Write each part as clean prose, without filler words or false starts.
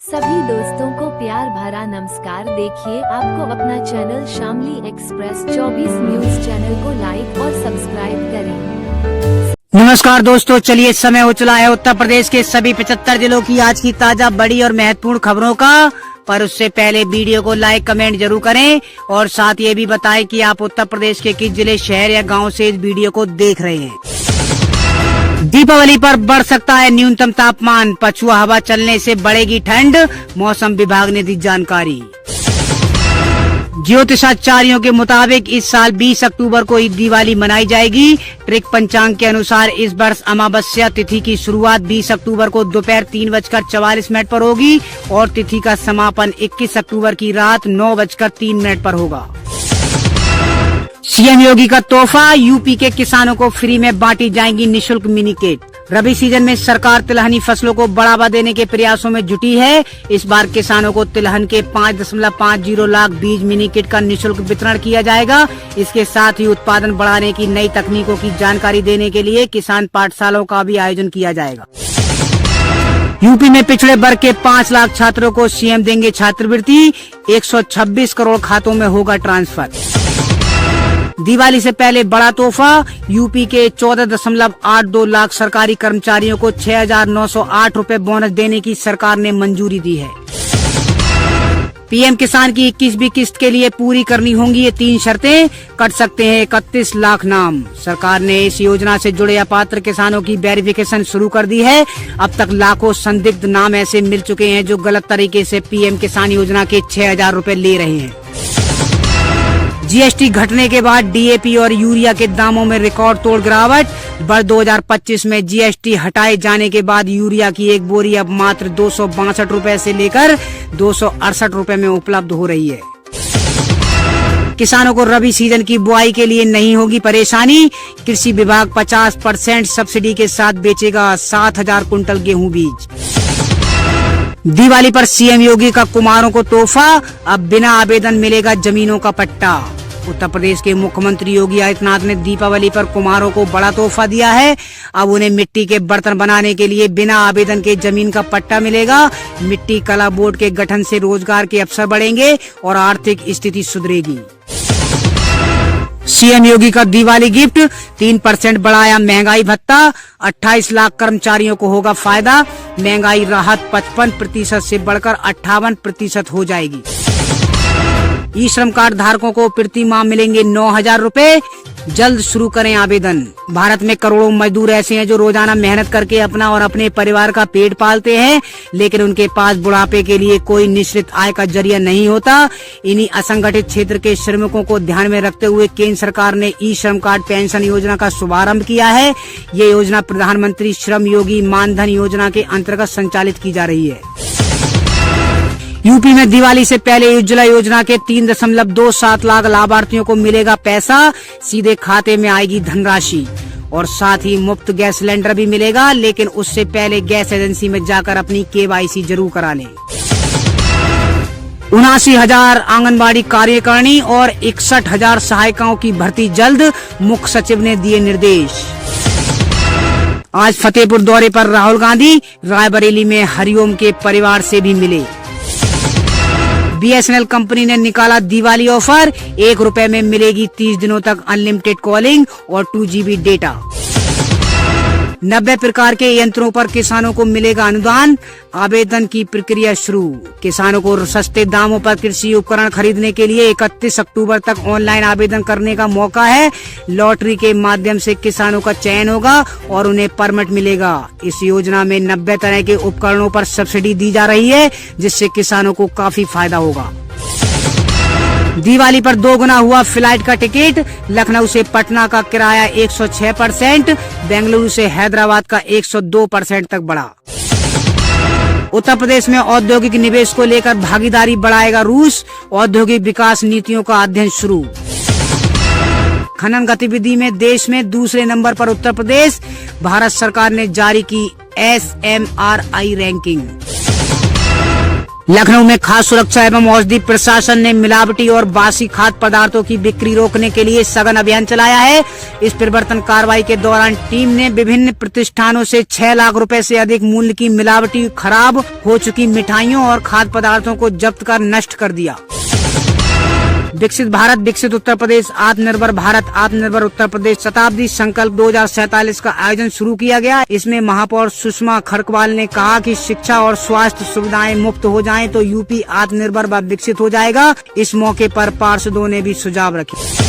सभी दोस्तों को प्यार भरा नमस्कार। देखिए आपको अपना channel Shamli express 24 news channel को लाइक और सब्सक्राइब करें। नमस्कार दोस्तों, चलिए समय हो चला है उत्तर प्रदेश के सभी 75 जिलों की आज की ताजा बड़ी और महत्वपूर्ण खबरों का। पर उससे पहले वीडियो को लाइक कमेंट जरूर करें और साथ ये भी बताएं कि आप उत्तर प्रदेश के किस जिले, शहर या गांव से इस वीडियो को देख रहे हैं। दीपावली पर बढ़ सकता है न्यूनतम तापमान, पछुआ हवा चलने से बढ़ेगी ठंड, मौसम विभाग ने दी जानकारी। ज्योतिषाचार्यों के मुताबिक इस साल 20 अक्टूबर को दिवाली मनाई जाएगी। ट्रिक पंचांग के अनुसार इस वर्ष अमावस्या तिथि की शुरुआत 20 अक्टूबर को दोपहर 3:44 पर होगी और तिथि का समापन 21 अक्टूबर की रात 9:03 पर होगा। सीएम योगी का तोहफा, यूपी के किसानों को फ्री में बांटी जाएंगी निशुल्क मिनी किट। रबी सीजन में सरकार तिलहनी फसलों को बढ़ावा देने के प्रयासों में जुटी है। इस बार किसानों को तिलहन के 5.50 लाख बीज मिनी किट का निशुल्क वितरण किया जाएगा। इसके साथ ही उत्पादन बढ़ाने की नई तकनीकों की जानकारी देने के लिए किसान पाठशालाओं का भी आयोजन किया जाएगा। यूपी में पिछड़े वर्ग के 5 लाख छात्रों को सीएम देंगे छात्रवृत्ति, 126 करोड़ खातों में होगा ट्रांसफर। दिवाली से पहले बड़ा तोहफा, यूपी के 14.82 लाख सरकारी कर्मचारियों को 6,908 रूपए बोनस देने की सरकार ने मंजूरी दी है। पीएम किसान की 21वीं किस्त के लिए पूरी करनी होंगी ये 3 शर्तें, कट सकते हैं 31 लाख नाम। सरकार ने इस योजना से जुड़े अपात्र किसानों की वेरिफिकेशन शुरू कर दी है। अब तक लाखों संदिग्ध नाम ऐसे मिल चुके हैं जो गलत तरीके से पीएम किसान योजना के 6,000 रूपए ले रहे हैं। जीएसटी घटने के बाद डीएपी और यूरिया के दामों में रिकॉर्ड तोड़ गिरावट। वर्ष 2025 में जीएसटी हटाए जाने के बाद यूरिया की एक बोरी अब मात्र 262 रूपए से लेकर 268 रूपए में उपलब्ध हो रही है। किसानों को रबी सीजन की बुआई के लिए नहीं होगी परेशानी। कृषि विभाग 50% सब्सिडी के साथ बेचेगा 7,000 कुंटल गेहूं बीज। दिवाली पर सीएम योगी का कुमारों को तोहफा, अब बिना आवेदन मिलेगा जमीनों का पट्टा। उत्तर प्रदेश के मुख्यमंत्री योगी आदित्यनाथ ने दीपावली पर कुम्हारों को बड़ा तोहफा दिया है। अब उन्हें मिट्टी के बर्तन बनाने के लिए बिना आवेदन के जमीन का पट्टा मिलेगा। मिट्टी कला बोर्ड के गठन से रोजगार के अवसर बढ़ेंगे और आर्थिक स्थिति सुधरेगी। सीएम योगी का दिवाली गिफ्ट, 3% बढ़ाया महंगाई भत्ता, 28 लाख कर्मचारियों को होगा फायदा। महंगाई राहत 55% से बढ़कर 58% हो जाएगी। ई श्रम कार्ड धारकों को प्रति माह मिलेंगे 9,000 रूपए, जल्द शुरू करें आवेदन। भारत में करोड़ों मजदूर ऐसे हैं जो रोजाना मेहनत करके अपना और अपने परिवार का पेट पालते हैं, लेकिन उनके पास बुढ़ापे के लिए कोई निश्चित आय का जरिया नहीं होता। इन्हीं असंगठित क्षेत्र के श्रमिकों को ध्यान में रखते हुए केंद्र सरकार ने ई श्रम कार्ड पेंशन योजना का शुभारंभ किया है। ये योजना प्रधानमंत्री श्रम योगी मानधन योजना के अंतर्गत संचालित की जा रही है। यूपी में दिवाली से पहले उज्ज्वला योजना के 3.27 लाख लाभार्थियों को मिलेगा पैसा, सीधे खाते में आएगी धनराशि और साथ ही मुफ्त गैस सिलेंडर भी मिलेगा, लेकिन उससे पहले गैस एजेंसी में जाकर अपनी केवाईसी जरूर करा लें। 79,000 आंगनबाड़ी कार्यकारिणी और 61,000 सहायिकाओं की भर्ती जल्द, मुख्य सचिव ने दिए निर्देश। आज फतेहपुर दौरे पर राहुल गांधी, रायबरेली में हरिओम के परिवार से भी मिले। बीएसएनएल कंपनी ने निकाला दिवाली ऑफर, 1 रुपए में मिलेगी 30 दिनों तक अनलिमिटेड कॉलिंग और 2 GB डेटा। 90 प्रकार के यंत्रों पर किसानों को मिलेगा अनुदान, आवेदन की प्रक्रिया शुरू। किसानों को सस्ते दामों पर कृषि उपकरण खरीदने के लिए 31 अक्टूबर तक ऑनलाइन आवेदन करने का मौका है। लॉटरी के माध्यम से किसानों का चयन होगा और उन्हें परमिट मिलेगा। इस योजना में 90 तरह के उपकरणों पर सब्सिडी दी जा रही है, जिससे किसानों को काफी फायदा होगा। दिवाली पर 2 गुना हुआ फ्लाइट का टिकट, लखनऊ से पटना का किराया 106%, बेंगलुरु से हैदराबाद का 102% तक बढ़ा। उत्तर प्रदेश में औद्योगिक निवेश को लेकर भागीदारी बढ़ाएगा रूस, औद्योगिक विकास नीतियों का अध्ययन शुरू। खनन गतिविधि में देश में दूसरे नंबर पर उत्तर प्रदेश, भारत सरकार ने जारी की SMRI रैंकिंग। लखनऊ में खाद्य सुरक्षा एवं औषधि प्रशासन ने मिलावटी और बासी खाद्य पदार्थों की बिक्री रोकने के लिए सघन अभियान चलाया है। इस परिवर्तन कार्रवाई के दौरान टीम ने विभिन्न प्रतिष्ठानों से 6 लाख रुपए से अधिक मूल्य की मिलावटी, खराब हो चुकी मिठाइयों और खाद्य पदार्थों को जब्त कर नष्ट कर दिया। विकसित भारत विकसित उत्तर प्रदेश, आत्मनिर्भर भारत आत्मनिर्भर उत्तर प्रदेश शताब्दी संकल्प 2047 का आयोजन शुरू किया गया। इसमें महापौर सुषमा खरकवाल ने कहा कि शिक्षा और स्वास्थ्य सुविधाएं मुफ्त हो जाएं तो यूपी आत्मनिर्भर व विकसित हो जाएगा। इस मौके पर पार्षदों ने भी सुझाव रखे।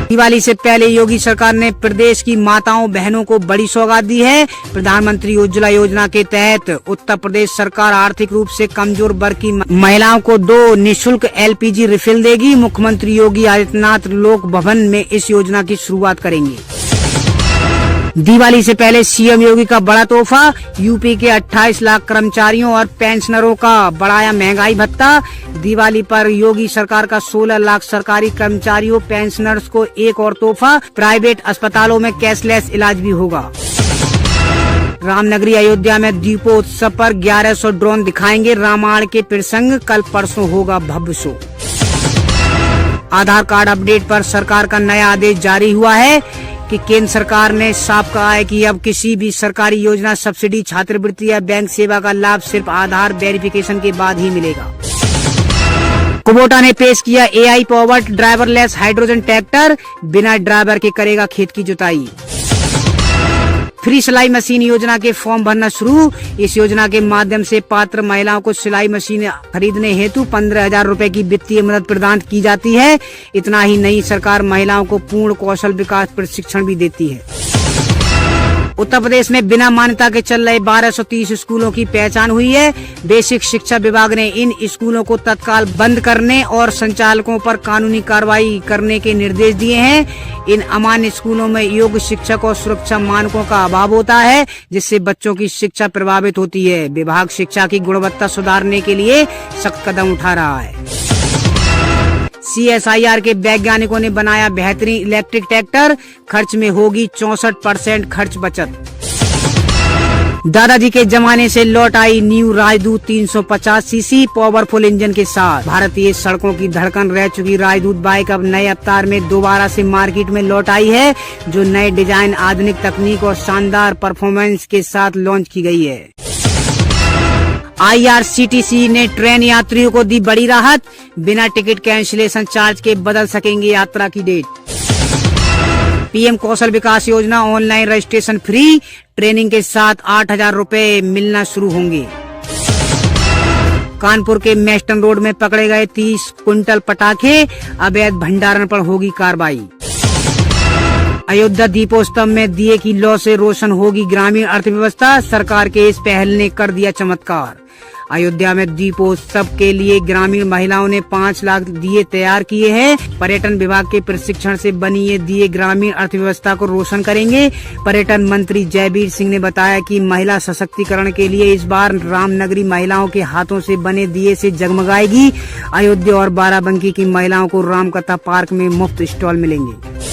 दिवाली से पहले योगी सरकार ने प्रदेश की माताओं बहनों को बड़ी सौगात दी है। प्रधानमंत्री उज्ज्वला योजना के तहत उत्तर प्रदेश सरकार आर्थिक रूप से कमजोर वर्ग की महिलाओं को 2 निःशुल्क LPG रिफिल देगी। मुख्यमंत्री योगी आदित्यनाथ लोक भवन में इस योजना की शुरुआत करेंगे। दिवाली से पहले सीएम योगी का बड़ा तोहफा, यूपी के 28 लाख कर्मचारियों और पेंशनरों का बढ़ाया महंगाई भत्ता। दिवाली पर योगी सरकार का 16 लाख सरकारी कर्मचारियों पेंशनर्स को एक और तोहफा, प्राइवेट अस्पतालों में कैशलेस इलाज भी होगा। रामनगरी अयोध्या में दीपोत्सव पर 1100 ड्रोन दिखाएंगे रामायण के प्रसंग, कल परसों होगा भव्य शो। आधार कार्ड अपडेट पर सरकार का नया आदेश जारी हुआ है कि केंद्र सरकार ने साफ कहा है कि अब किसी भी सरकारी योजना, सब्सिडी, छात्रवृत्ति या बैंक सेवा का लाभ सिर्फ आधार वेरिफिकेशन के बाद ही मिलेगा। कुबोटा ने पेश किया AI powered driverless hydrogen tractor, बिना ड्राइवर के करेगा खेत की जुताई। फ्री सिलाई मशीन योजना के फॉर्म भरना शुरू। इस योजना के माध्यम से पात्र महिलाओं को सिलाई मशीन खरीदने हेतु 15,000 रुपए की वित्तीय मदद प्रदान की जाती है। इतना ही नहीं, सरकार महिलाओं को पूर्ण कौशल विकास प्रशिक्षण भी देती है। उत्तर प्रदेश में बिना मान्यता के चल रहे 1230 स्कूलों की पहचान हुई है। बेसिक शिक्षा विभाग ने इन स्कूलों को तत्काल बंद करने और संचालकों पर कानूनी कार्रवाई करने के निर्देश दिए हैं। इन अमान्य स्कूलों में योग्य शिक्षक और सुरक्षा मानकों का अभाव होता है, जिससे बच्चों की शिक्षा प्रभावित होती है। विभाग शिक्षा की गुणवत्ता सुधारने के लिए सख्त कदम उठा रहा है। CSIR के वैज्ञानिकों ने बनाया बेहतरीन इलेक्ट्रिक ट्रैक्टर, खर्च में होगी 64% खर्च बचत। दादाजी के जमाने से लौट आई न्यू राजदूत 350 सीसी पावरफुल इंजन के साथ। भारतीय सड़कों की धड़कन रह चुकी राजदूत बाइक अब नए अवतार में दोबारा से मार्केट में लौट आई है, जो नए डिजाइन, आधुनिक तकनीक और शानदार परफॉर्मेंस के साथ लॉन्च की गई है। IRCTC ने ट्रेन यात्रियों को दी बड़ी राहत, बिना टिकट कैंसिलेशन चार्ज के बदल सकेंगे यात्रा की डेट। PM कौशल विकास योजना ऑनलाइन रजिस्ट्रेशन फ्री, ट्रेनिंग के साथ 8,000 रुपए मिलना शुरू होंगे। कानपुर के मेस्टन रोड में पकड़े गए 30 क्विंटल पटाखे, अवैध भंडारण पर होगी कार्रवाई। अयोध्या दीपोत्सव में दिए की लौ से रोशन होगी ग्रामीण अर्थव्यवस्था, सरकार के इस पहल ने कर दिया चमत्कार। अयोध्या में दीपोत्सव के लिए ग्रामीण महिलाओं ने 5 लाख दिए तैयार किए हैं। पर्यटन विभाग के प्रशिक्षण से बनी ये दिए ग्रामीण अर्थव्यवस्था को रोशन करेंगे। पर्यटन मंत्री जयवीर सिंह ने बताया कि महिला सशक्तिकरण के लिए इस बार रामनगरी महिलाओं के हाथों से बने दिए से जगमगाएगी। अयोध्या और बाराबंकी की महिलाओं को रामकथा पार्क में मुफ्त स्टॉल मिलेंगे।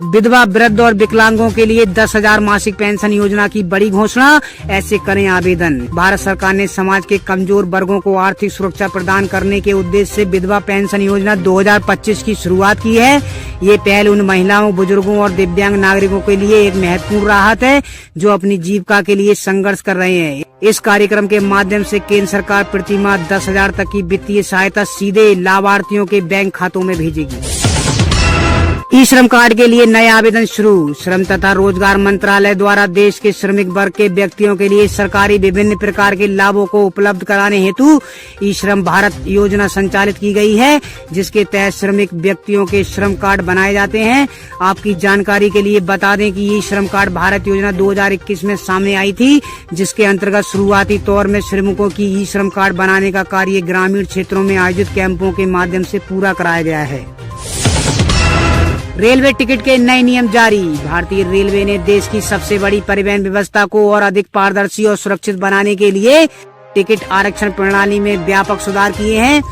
विधवा, वृद्ध और विकलांगों के लिए 10,000 मासिक पेंशन योजना की बड़ी घोषणा, ऐसे करें आवेदन। भारत सरकार ने समाज के कमजोर वर्गों को आर्थिक सुरक्षा प्रदान करने के उद्देश्य से विधवा पेंशन योजना 2025 की शुरुआत की है। ये पहल उन महिलाओं, बुजुर्गों और दिव्यांग नागरिकों के लिए एक महत्वपूर्ण राहत है जो अपनी जीविका के लिए संघर्ष कर रहे हैं। इस कार्यक्रम के माध्यम से केंद्र सरकार प्रति माह 10,000 तक की वित्तीय सहायता सीधे लाभार्थियों के बैंक खातों में भेजेगी। ई श्रम कार्ड के लिए नए आवेदन शुरू। श्रम तथा रोजगार मंत्रालय द्वारा देश के श्रमिक वर्ग के व्यक्तियों के लिए सरकारी विभिन्न प्रकार के लाभों को उपलब्ध कराने हेतु ई श्रम भारत योजना संचालित की गई है, जिसके तहत श्रमिक व्यक्तियों के श्रम कार्ड बनाए जाते हैं। आपकी जानकारी के लिए बता दें कि ई श्रम कार्ड भारत योजना 2021 में सामने आई थी, जिसके अंतर्गत शुरुआती तौर में श्रमिकों की ई श्रम कार्ड बनाने का कार्य ग्रामीण क्षेत्रों में आयोजित कैंपों के माध्यम से पूरा कराया गया है। रेलवे टिकट के नए नियम जारी। भारतीय रेलवे ने देश की सबसे बड़ी परिवहन व्यवस्था को और अधिक पारदर्शी और सुरक्षित बनाने के लिए टिकट आरक्षण प्रणाली में व्यापक सुधार किए हैं।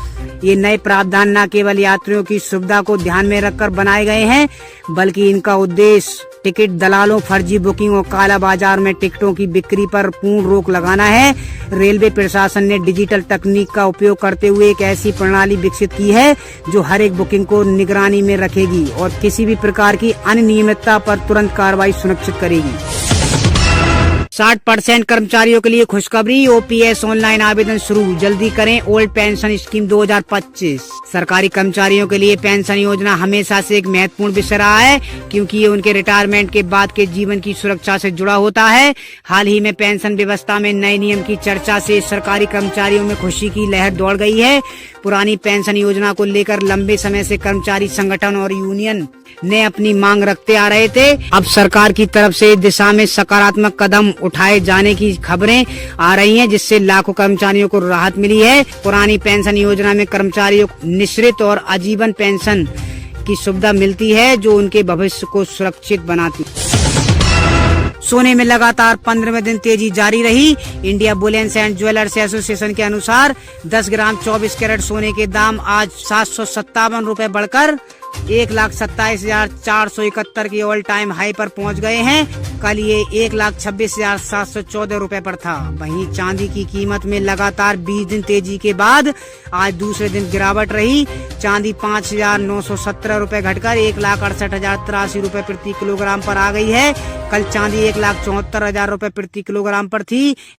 ये नए प्रावधान न केवल यात्रियों की सुविधा को ध्यान में रखकर बनाए गए हैं, बल्कि इनका उद्देश्य टिकट दलालों, फर्जी बुकिंग और काला बाजार में टिकटों की बिक्री पर पूर्ण रोक लगाना है। रेलवे प्रशासन ने डिजिटल तकनीक का उपयोग करते हुए एक ऐसी प्रणाली विकसित की है जो हर एक बुकिंग को निगरानी में रखेगी और किसी भी प्रकार की अनियमितता पर तुरंत कार्रवाई सुनिश्चित करेगी। 60% कर्मचारियों के लिए खुशखबरी, ओपीएस ऑनलाइन आवेदन शुरू, जल्दी करें ओल्ड पेंशन स्कीम 2025। सरकारी कर्मचारियों के लिए पेंशन योजना हमेशा से एक महत्वपूर्ण विषय रहा है क्योंकि ये उनके रिटायरमेंट के बाद के जीवन की सुरक्षा से जुड़ा होता है। हाल ही में पेंशन व्यवस्था में नए नियम की चर्चा से सरकारी कर्मचारियों में खुशी की लहर दौड़ गई है। पुरानी पेंशन योजना को लेकर लंबे समय से कर्मचारी संगठन और यूनियन ने अपनी मांग रखते आ रहे थे। अब सरकार की तरफ से इस दिशा में सकारात्मक कदम उठाए जाने की खबरें आ रही हैं, जिससे लाखों कर्मचारियों को राहत मिली है। पुरानी पेंशन योजना में कर्मचारियों को निश्चित और आजीवन पेंशन की सुविधा मिलती है जो उनके भविष्य को सुरक्षित बनाती। सोने में लगातार 15वें दिन तेजी जारी रही। India Boolean and jewellers association के अनुसार 10 ग्राम 24 कैरेट सोने के दाम आज 757 रूपए बढ़कर 1,27,471 की ऑल टाइम हाई पर पहुंच गए हैं। कल ये 1,26,714 रूपए पर था। वहीं चांदी की कीमत में लगातार 20 दिन तेजी के बाद आज दूसरे दिन गिरावट रही। चांदी 5,917 रूपए घटकर 1,68,083 रूपए प्रति किलोग्राम पर आ गई है। कल चांदी 1,74,000 रूपए प्रति किलोग्राम पर थी।